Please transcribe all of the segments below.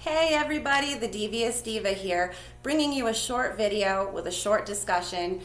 Hey everybody, the Devious Diva here, bringing you a short video with a short discussion,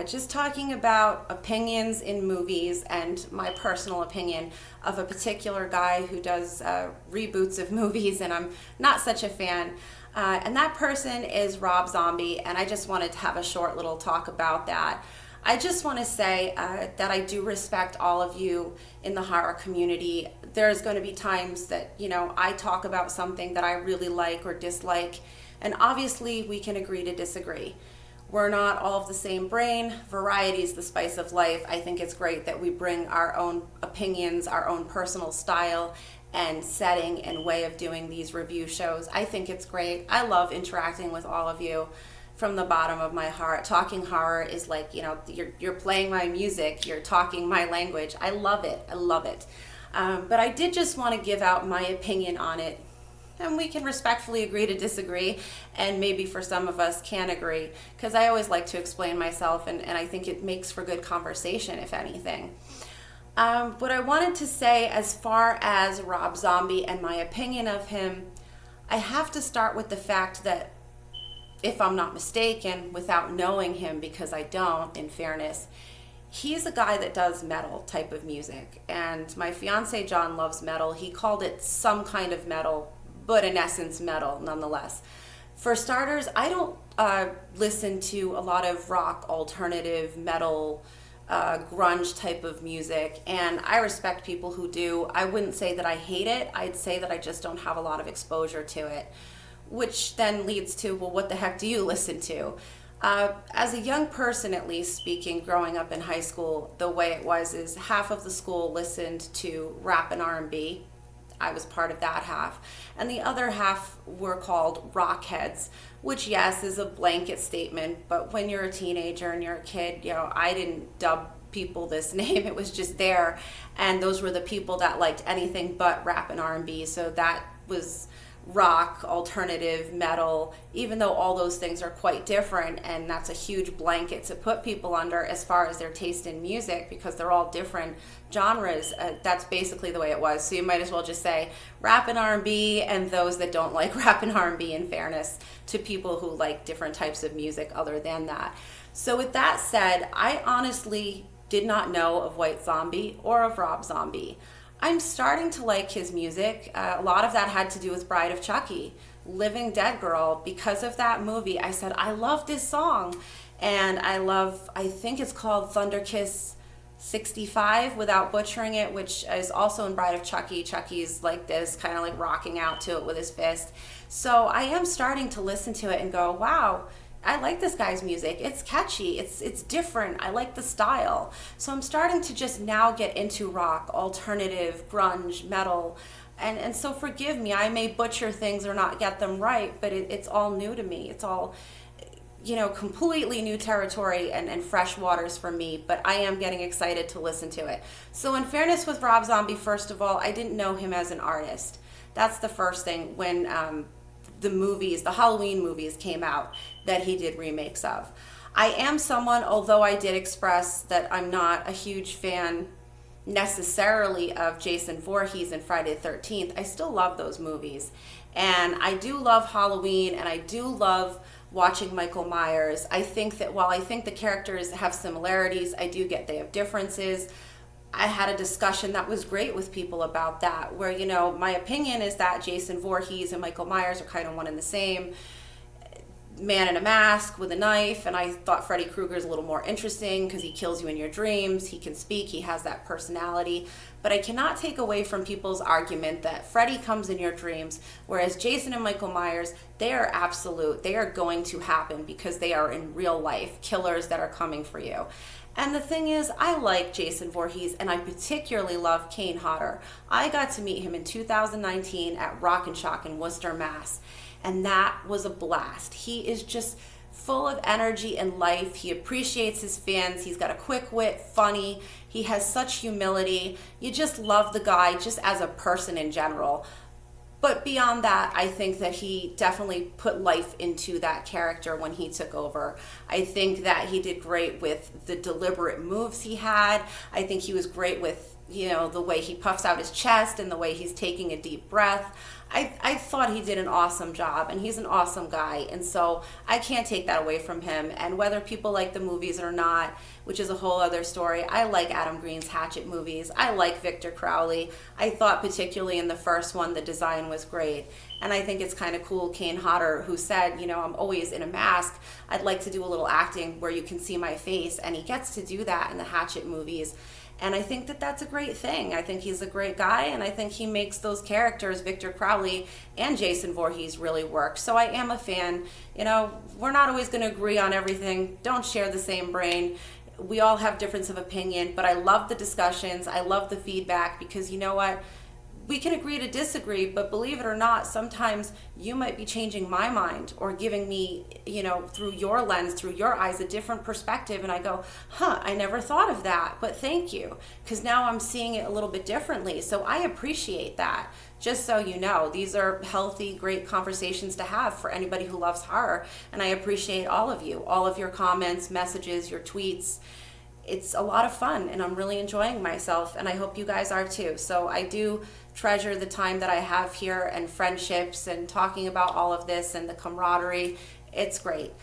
just talking about opinions in movies and my personal opinion of a particular guy who does reboots of movies, and I'm not such a fan. And that person is Rob Zombie, and I just wanted to have a short little talk about that. I just want to say that I do respect all of you in the horror community. There's going to be times that, I talk about something that I really like or dislike, and obviously we can agree to disagree. We're not all of the same brain. Variety is the spice of life. I think it's great that we bring our own opinions, our own personal style and setting and way of doing these review shows. I think it's great. I love interacting with all of you from the bottom of my heart. Talking horror is like, you're playing my music, you're talking my language. I love it. I love it. But I did just want to give out my opinion on it. And we can respectfully agree to disagree, and maybe for some of us can agree, because I always like to explain myself, and I think it makes for good conversation, if anything. What I wanted to say as far as Rob Zombie and my opinion of him, I have to start with the fact that, if I'm not mistaken, without knowing him, because I don't, in fairness, he's a guy that does metal type of music. And my fiance John loves metal. He called it some kind of metal, but in essence metal nonetheless. For starters, I don't listen to a lot of rock, alternative, metal, grunge type of music, and I respect people who do. I wouldn't say that I hate it. I'd say that I just don't have a lot of exposure to it. Which then leads to, well, what the heck do you listen to? As a young person, at least speaking, growing up in high school, the way it was is half of the school listened to rap and R&B. I was part of that half. And the other half were called rock heads, which, yes, is a blanket statement. But when you're a teenager and you're a kid, I didn't dub people this name. It was just there. And those were the people that liked anything but rap and R&B. So that was rock, alternative, metal, even though all those things are quite different, and that's a huge blanket to put people under as far as their taste in music, because they're all different genres. That's basically the way it was. So you might as well just say rap and R&B, and those that don't like rap and R&B, in fairness to people who like different types of music other than that. So with that said, I honestly did not know of White Zombie or of Rob Zombie. I'm starting to like his music. A lot of that had to do with Bride of Chucky, Living Dead Girl. Because of that movie, I said, I love this song. And I think it's called Thunder Kiss 65, without butchering it, which is also in Bride of Chucky. Chucky's like this, kind of like rocking out to it with his fist. So I am starting to listen to it and go, wow, I like this guy's music. It's catchy. It's different. I like the style. So I'm starting to just now get into rock, alternative, grunge, metal. And so forgive me. I may butcher things or not get them right, but it's all new to me. It's all, completely new territory and fresh waters for me. But I am getting excited to listen to it. So in fairness with Rob Zombie, first of all, I didn't know him as an artist. That's the first thing. When the Halloween movies came out that he did remakes of. I am someone, although I did express that I'm not a huge fan necessarily of Jason Voorhees and Friday the 13th, I still love those movies. And I do love Halloween, and I do love watching Michael Myers. I think that while I think the characters have similarities, I do get they have differences. I had a discussion that was great with people about that, where, my opinion is that Jason Voorhees and Michael Myers are kind of one and the same. Man in a mask with a knife, and I thought Freddy Krueger is a little more interesting because he kills you in your dreams. He can speak, he has that personality. But I cannot take away from people's argument that Freddy comes in your dreams, whereas Jason and Michael Myers, they are absolute. They are going to happen because they are in real life killers that are coming for you. And the thing is, I like Jason Voorhees, and I particularly love Kane Hodder. I got to meet him in 2019 at Rock and Shock in Worcester, Mass. And that was a blast. He is just full of energy and life. He appreciates his fans. He's got a quick wit, funny. He has such humility. You just love the guy just as a person in general. But beyond that, I think that he definitely put life into that character when he took over. I think that he did great with the deliberate moves he had. I think he was great with, the way he puffs out his chest and the way he's taking a deep breath. I thought he did an awesome job, and he's an awesome guy, and so I can't take that away from him. And whether people like the movies or not, which is a whole other story, I like Adam Green's Hatchet movies. I like Victor Crowley. I thought particularly in the first one the design was great, and I think it's kind of cool. Kane Hodder, who said, you know, I'm always in a mask, I'd like to do a little acting where you can see my face, and he gets to do that in the Hatchet movies. And I think that that's a great thing. I think he's a great guy, and I think he makes those characters, Victor Crowley and Jason Voorhees, really work. So I am a fan. You know, we're not always going to agree on everything. Don't share the same brain. We all have difference of opinion, but I love the discussions. I love the feedback, because you know what? We can agree to disagree, but believe it or not, sometimes you might be changing my mind or giving me, you know, through your lens, through your eyes, a different perspective. And I go, I never thought of that, but thank you, because now I'm seeing it a little bit differently. So I appreciate that. Just so you know, these are healthy, great conversations to have for anybody who loves horror. And I appreciate all of you, all of your comments, messages, your tweets. It's a lot of fun, and I'm really enjoying myself, and I hope you guys are too. So I do treasure the time that I have here, and friendships, and talking about all of this, and the camaraderie. It's great.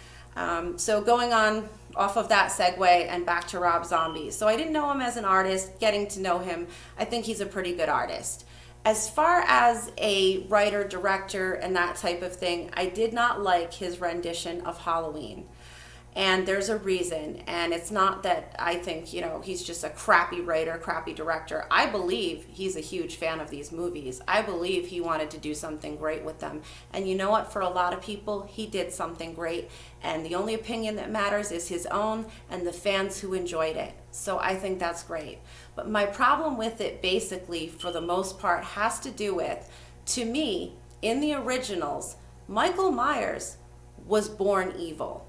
So going on off of that segue and back to Rob Zombie. So I didn't know him as an artist. Getting to know him, I think he's a pretty good artist. As far as a writer, director, and that type of thing, I did not like his rendition of Halloween. And there's a reason, and it's not that I think, you know, he's just a crappy writer, crappy director. I believe he's a huge fan of these movies. I believe he wanted to do something great with them. And you know what? For a lot of people, he did something great. And the only opinion that matters is his own and the fans who enjoyed it. So I think that's great. But my problem with it, basically, for the most part, has to do with, to me, in the originals, Michael Myers was born evil.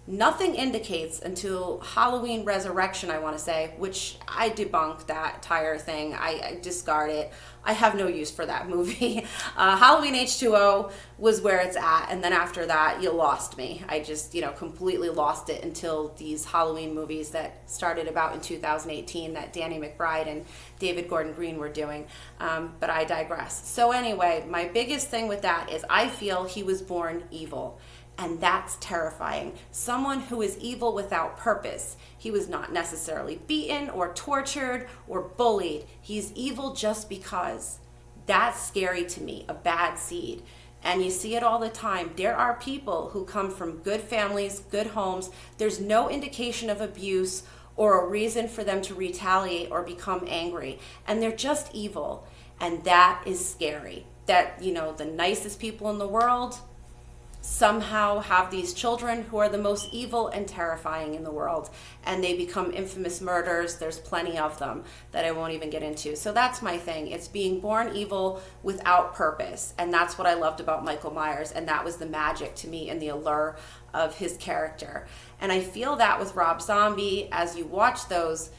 Nothing indicates until Halloween Resurrection, I want to say, which I debunk that entire thing. I discard it. I have no use for that movie. Halloween H2O was where it's at, and then after that, you lost me. I just, you know, completely lost it until these Halloween movies that started about in 2018 that Danny McBride and David Gordon Green were doing. But I digress. So anyway, my biggest thing with that is I feel he was born evil. And that's terrifying. Someone who is evil without purpose. He was not necessarily beaten or tortured or bullied. He's evil just because. That's scary to me, a bad seed. And you see it all the time. There are people who come from good families, good homes. There's no indication of abuse or a reason for them to retaliate or become angry. And they're just evil. And that is scary. That, you know, the nicest people in the world somehow have these children who are the most evil and terrifying in the world, and they become infamous murderers. There's plenty of them that I won't even get into. So that's my thing. It's being born evil without purpose, and that's what I loved about Michael Myers, and that was the magic to me and the allure of his character. And I feel that with Rob Zombie, as you watch those,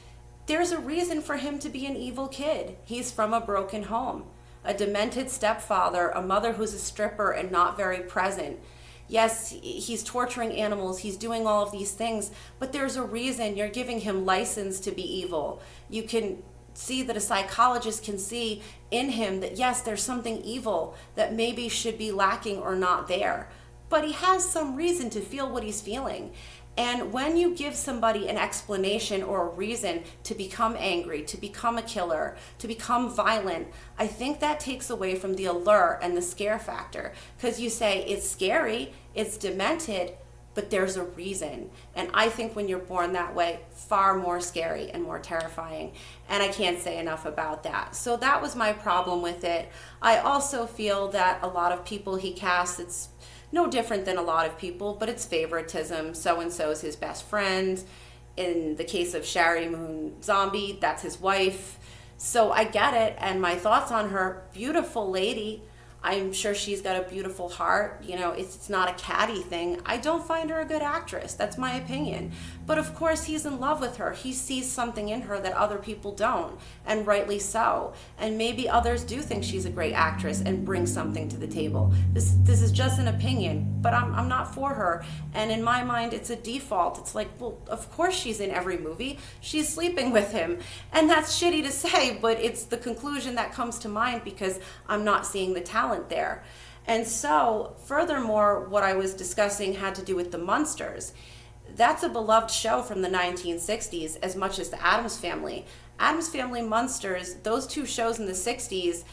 there's a reason for him to be an evil kid. He's from a broken home. A demented stepfather, a mother who's a stripper and not very present. Yes, he's torturing animals, he's doing all of these things, but there's a reason. You're giving him license to be evil. You can see that a psychologist can see in him that yes, there's something evil that maybe should be lacking or not there. But he has some reason to feel what he's feeling. And when you give somebody an explanation or a reason to become angry, to become a killer, to become violent, I think that takes away from the allure and the scare factor. Because you say, it's scary, it's demented, but there's a reason. And I think when you're born that way, far more scary and more terrifying. And I can't say enough about that. So that was my problem with it. I also feel that a lot of people he casts, it's no different than a lot of people, but it's favoritism. So-and-so is his best friend. In the case of Shari Moon Zombie, that's his wife. So I get it, and my thoughts on her, beautiful lady. I'm sure she's got a beautiful heart. You know, it's not a catty thing. I don't find her a good actress. That's my opinion. But of course, he's in love with her. He sees something in her that other people don't, and rightly so. And maybe others do think she's a great actress and bring something to the table. This is just an opinion, but I'm not for her. And in my mind, it's a default. It's like, well, of course she's in every movie. She's sleeping with him. And that's shitty to say, but it's the conclusion that comes to mind because I'm not seeing the talent talent there. And so, furthermore, what I was discussing had to do with the Munsters. That's a beloved show from the 1960s as much as the Addams Family. Addams Family, Munsters, those two shows in the 60s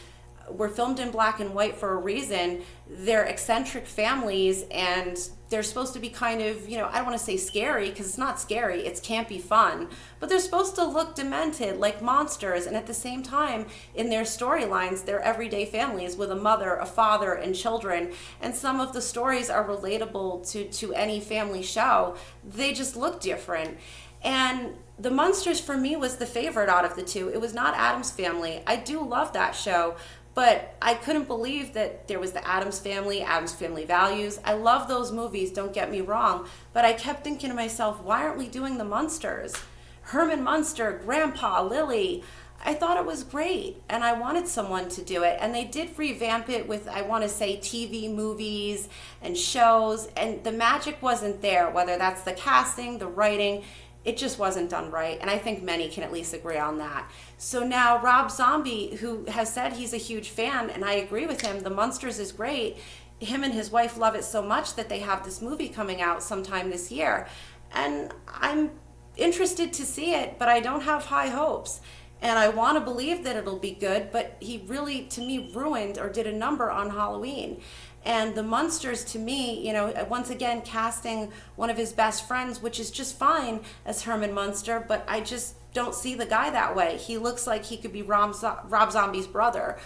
were filmed in black and white for a reason. They're eccentric families, and they're supposed to be kind of, I don't want to say scary, because it's not scary, it's campy fun, but they're supposed to look demented like monsters, and at the same time, in their storylines, they're everyday families with a mother, a father, and children, and some of the stories are relatable to any family show. They just look different. And the Munsters, for me, was the favorite out of the two. It was not Addams Family. I do love that show, but I couldn't believe that there was the Addams Family Values. I love those movies, don't get me wrong, but I kept thinking to myself, why aren't we doing the Munsters? Herman Munster, Grandpa, Lily. I thought it was great, and I wanted someone to do it, and they did revamp it with, I want to say, TV movies and shows, and the magic wasn't there, whether that's the casting, the writing. It just wasn't done right, and I think many can at least agree on that. So now Rob Zombie, who has said he's a huge fan, and I agree with him, The Munsters is great. Him and his wife love it so much that they have this movie coming out sometime this year. And I'm interested to see it, but I don't have high hopes. And I want to believe that it'll be good, but he really, to me, ruined or did a number on Halloween. And the Munsters, to me, once again, casting one of his best friends, which is just fine as Herman Munster, but I just don't see the guy that way. He looks like he could be Rob Zombie's brother.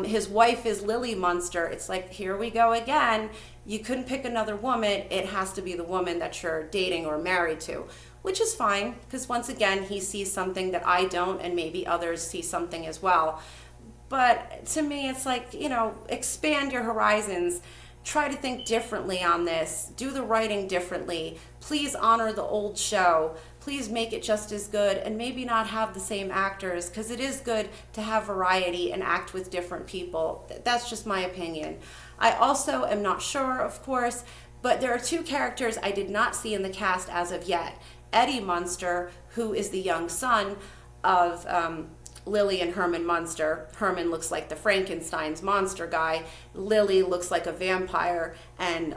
His wife is Lily Munster. It's like, here we go again. You couldn't pick another woman. It has to be the woman that you're dating or married to, which is fine, because once again, he sees something that I don't, and maybe others see something as well. But to me, it's like, expand your horizons. Try to think differently on this. Do the writing differently. Please honor the old show. Please make it just as good, and maybe not have the same actors, because it is good to have variety and act with different people. That's just my opinion. I also am not sure, of course, but there are two characters I did not see in the cast as of yet. Eddie Munster, who is the young son of Lily and Herman Munster. Herman looks like the Frankenstein's monster guy. Lily looks like a vampire, and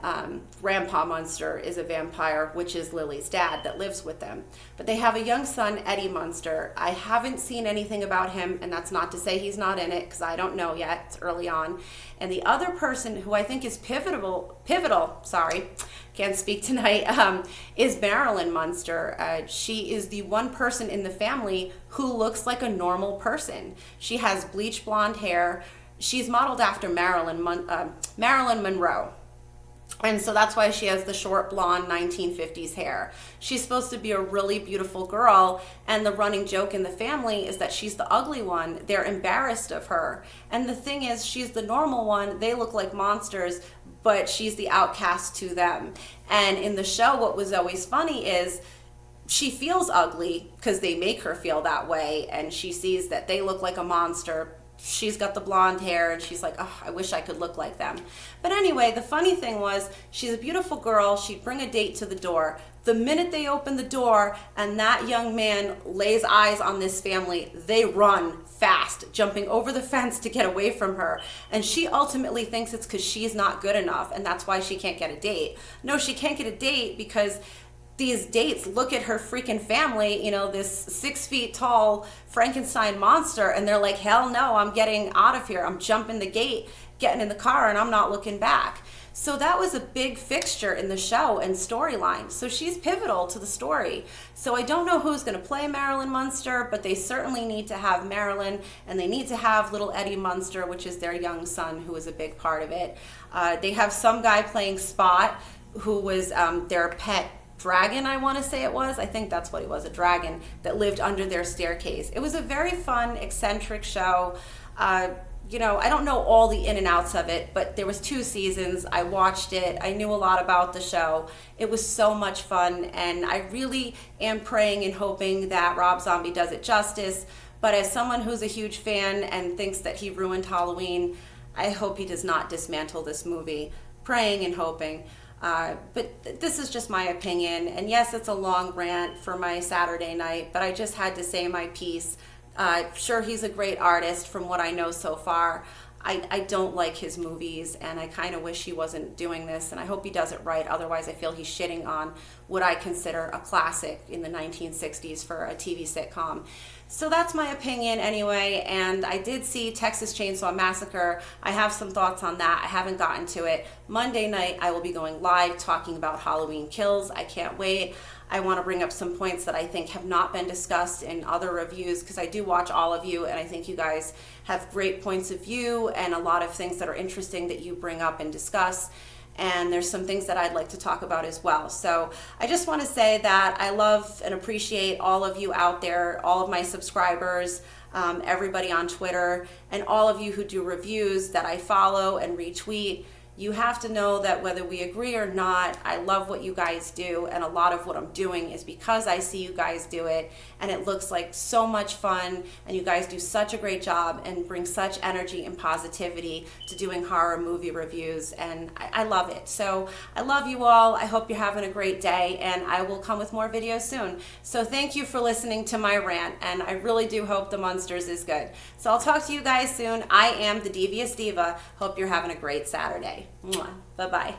Grandpa Munster is a vampire, which is Lily's dad that lives with them. But they have a young son, Eddie Munster. I haven't seen anything about him, and that's not to say he's not in it, because I don't know yet. It's early on. And the other person who I think is pivotal, can't speak tonight, is Marilyn Munster. She is the one person in the family who looks like a normal person. She has bleach blonde hair. She's modeled after Marilyn Monroe. And so that's why she has the short blonde 1950s hair. She's supposed to be a really beautiful girl, and the running joke in the family is that she's the ugly one. They're embarrassed of her. And the thing is, she's the normal one. They look like monsters, but she's the outcast to them. And in the show, what was always funny is she feels ugly because they make her feel that way, and she sees that they look like a monster. She's got the blonde hair, and she's like, oh, I wish I could look like them. But anyway, the funny thing was, she's a beautiful girl. She'd bring a date to the door. The minute they open the door and that young man lays eyes on this family, they run fast, jumping over the fence to get away from her. And she ultimately thinks it's because she's not good enough, and that's why she can't get a date. No, she can't get a date because these dates look at her freaking family, this 6 feet tall Frankenstein monster, and they're like, hell no, I'm getting out of here. I'm jumping the gate, getting in the car, and I'm not looking back. So that was a big fixture in the show and storyline. So she's pivotal to the story. So I don't know who's going to play Marilyn Munster, but they certainly need to have Marilyn, and they need to have little Eddie Munster, which is their young son, who is a big part of it. They have some guy playing Spot, who was their pet dragon, I want to say it was. I think that's what it was, a dragon that lived under their staircase. It was a very fun, eccentric show. I don't know all the in and outs of it, but there was 2 seasons. I watched it. I knew a lot about the show. It was so much fun, and I really am praying and hoping that Rob Zombie does it justice. But as someone who's a huge fan and thinks that he ruined Halloween, I hope he does not dismantle this movie. Praying and hoping. But this is just my opinion, and yes, it's a long rant for my Saturday night, but I just had to say my piece. Sure, he's a great artist from what I know so far. I don't like his movies, and I kind of wish he wasn't doing this, and I hope he does it right. Otherwise, I feel he's shitting on what I consider a classic in the 1960s for a TV sitcom. So that's my opinion anyway, and I did see Texas Chainsaw Massacre. I have some thoughts on that. I haven't gotten to it. Monday night, I will be going live talking about Halloween Kills. I can't wait. I want to bring up some points that I think have not been discussed in other reviews, because I do watch all of you, and I think you guys have great points of view and a lot of things that are interesting that you bring up and discuss. And there's some things that I'd like to talk about as well. So I just want to say that I love and appreciate all of you out there, all of my subscribers, everybody on Twitter, and all of you who do reviews that I follow and retweet. You have to know that whether we agree or not, I love what you guys do, and a lot of what I'm doing is because I see you guys do it, and it looks like so much fun, and you guys do such a great job and bring such energy and positivity to doing horror movie reviews, and I love it. So I love you all. I hope you're having a great day, and I will come with more videos soon. So thank you for listening to my rant, and I really do hope the Munsters is good. So I'll talk to you guys soon. I am the Devious Diva. Hope you're having a great Saturday. Bye-bye.